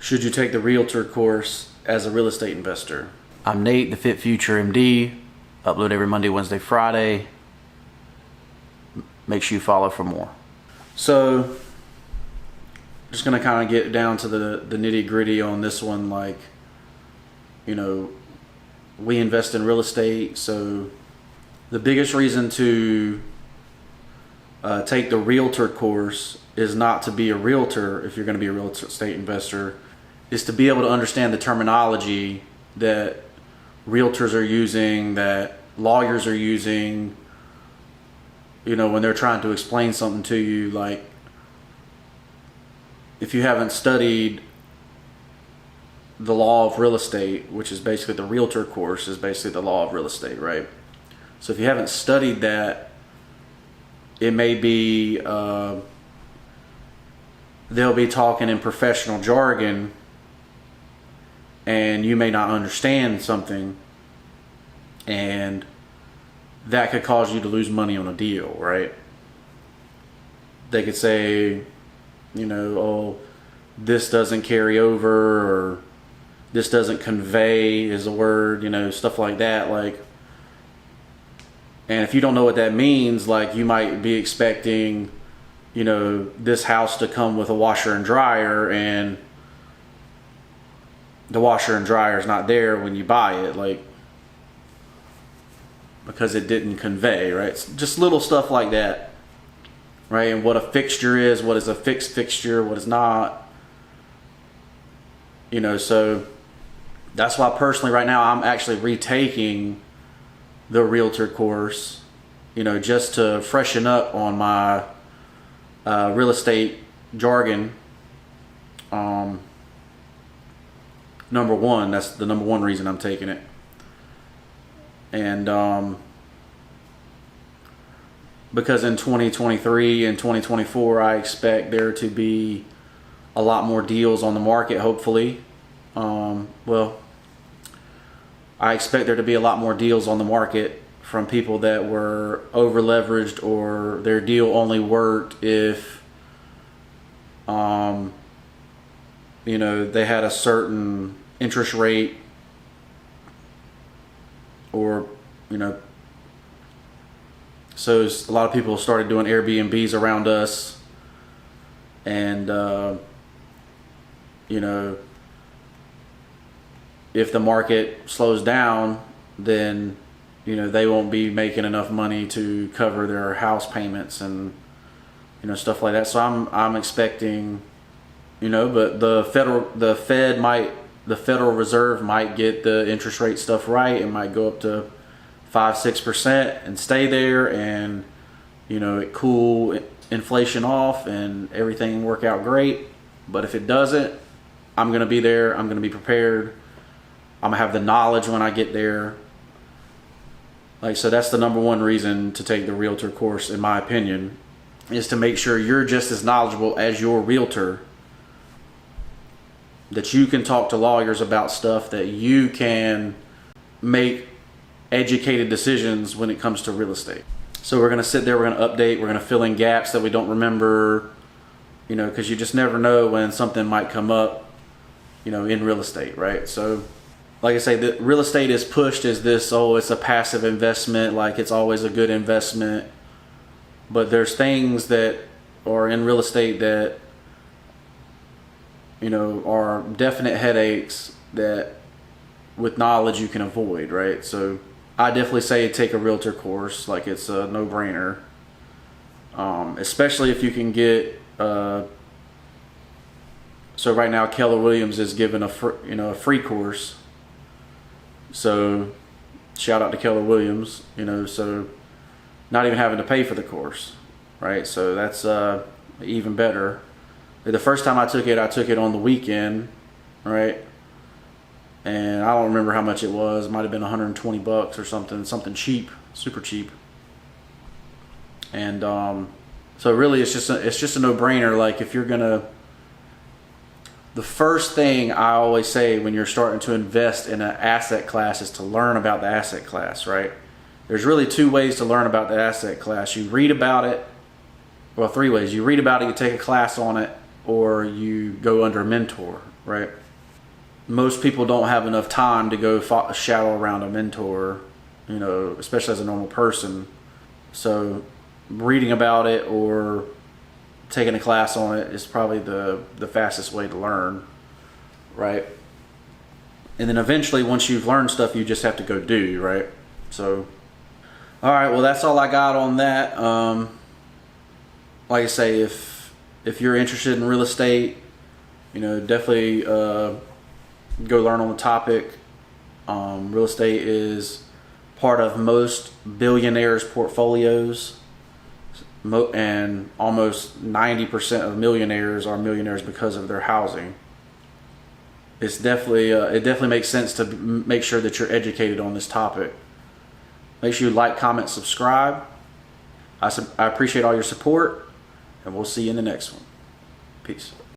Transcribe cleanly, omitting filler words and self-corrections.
Should you take the Realtor course as a real estate investor? I'm Nate, the FitFutureMD. Upload every Monday, Wednesday, Friday. Make sure you follow for more. So, just gonna kind of get down to the nitty gritty on this one. Like, you know, we invest in real estate, so the biggest reason to take the Realtor course is not to be a realtor. If you're going to be a real estate investor, is to be able to understand the terminology that realtors are using, that lawyers are using, you know, when they're trying to explain something to you. Like, if you haven't studied the law of real estate, which is basically the Realtor course, is basically the law of real estate, right? So if you haven't studied that, it may be they'll be talking in professional jargon and you may not understand something, and that could cause you to lose money on a deal, right? They could say, you know, oh, this doesn't carry over, or this doesn't convey is a word, you know, stuff like that. Like, and if you don't know what that means, like, you might be expecting, you know, this house to come with a washer and dryer, and the washer and dryer is not there when you buy it, like, because it didn't convey, right? It's just little stuff like that, right? And what a fixture is, what is a fixed fixture, what is not, you know. So that's why personally right now I'm actually retaking the Realtor course, you know, just to freshen up on my real estate jargon. Number one, that's the number one reason I'm taking it. And because in 2023 and 2024 I expect there to be a lot more deals on the market, hopefully. Well, I expect there to be a lot more deals on the market from people that were over leveraged, or their deal only worked if you know, they had a certain interest rate, or, you know, so a lot of people started doing Airbnbs around us, and you know, if the market slows down, then, you know, they won't be making enough money to cover their house payments and, you know, stuff like that. So I'm expecting, you know, but the Federal Reserve might get the interest rate stuff right. It might go up to 5-6% and stay there, and, you know, it cool inflation off and everything work out great. But if it doesn't, I'm gonna be there. I'm gonna be prepared. I'm gonna have the knowledge when I get there. Like, so that's the number one reason to take the Realtor course, in my opinion, is to make sure you're just as knowledgeable as your realtor, that you can talk to lawyers about stuff, that you can make educated decisions when it comes to real estate. So we're gonna sit there, we're gonna update, we're gonna fill in gaps that we don't remember, you know, because you just never know when something might come up, you know, in real estate, right? So, like I say, the real estate is pushed as this, oh, it's a passive investment, like it's always a good investment. But there's things that are in real estate that, you know, are definite headaches that with knowledge you can avoid, right? So I definitely say take a Realtor course, like it's a no-brainer. Especially if you can get, so right now Keller Williams is giving a free course. So shout out to Keller Williams, you know, so not even having to pay for the course, right? So that's even better. The first time I took it on the weekend, right? And I don't remember how much it was. It might have been 120 bucks or something cheap, super cheap. And so really it's just a no-brainer. Like, if you're gonna, the first thing I always say when you're starting to invest in an asset class is to learn about the asset class, right? There's really two ways to learn about the asset class. You read about it, well, three ways. You read about it, you take a class on it, or you go under a mentor. right? Most people don't have enough time to go shadow around a mentor, you know, especially as a normal person. So reading about it or taking a class on it is probably the fastest way to learn, right? And then eventually, once you've learned stuff, you just have to go do, right? So, all right, well, that's all I got on that. Like I say, if you're interested in real estate, you know, definitely go learn on the topic. Real estate is part of most billionaires' portfolios, and almost 90% of millionaires are millionaires because of their housing. It's definitely it definitely makes sense to make sure that you're educated on this topic. Make sure you like, comment, subscribe. I appreciate all your support, and we'll see you in the next one. Peace.